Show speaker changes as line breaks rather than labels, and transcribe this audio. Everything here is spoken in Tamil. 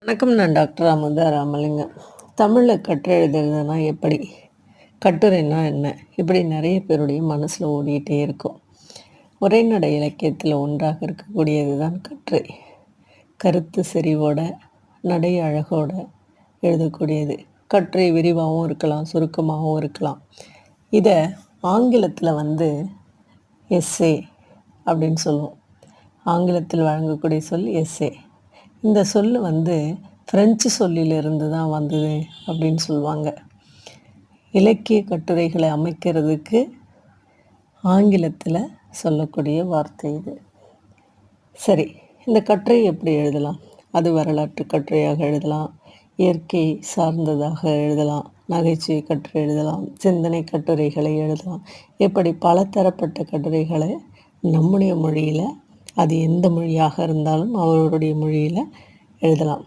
வணக்கம். நான் டாக்டர் அமுதா ராமலிங்கம். தமிழில் கட்டுரை எழுதுறதுனா எப்படி? கட்டுரைன்னா என்ன? இப்படி நிறைய பேருடைய மனசில் ஓடிக்கிட்டே இருக்கும். உரைநடை இலக்கியத்தில் ஒன்றாக இருக்கக்கூடியது தான் கட்டுரை. கருத்து செறிவோட, நடை அழகோட எழுதக்கூடியது. கட்டுரை விரிவாகவும் இருக்கலாம், சுருக்கமாகவும் இருக்கலாம். இதை ஆங்கிலத்தில் எஸ்ஸே அப்படின்னு சொல்லுவோம். ஆங்கிலத்தில் வழங்கக்கூடிய சொல் எஸ்ஸே. இந்த சொல் ஃப்ரெஞ்சு சொல்லிலிருந்து தான் வந்தது அப்படின்னு சொல்லுவாங்க. இலக்கிய கட்டுரைகளை அமைக்கிறதுக்கு ஆங்கிலத்தில் சொல்லக்கூடிய வார்த்தை இது. சரி, இந்த கட்டுரை எப்படி எழுதலாம்? அது வரலாற்று கட்டுரையாக எழுதலாம், இயற்கை சார்ந்ததாக எழுதலாம், நகைச்சுவை கட்டுரை எழுதலாம், சிந்தனை கட்டுரைகளை எழுதலாம். இப்படி பலதரப்பட்ட கட்டுரைகளை நம்முடைய மொழியில், அது எந்த மொழியாக இருந்தாலும் அவருடைய மொழியில் எழுதலாம்.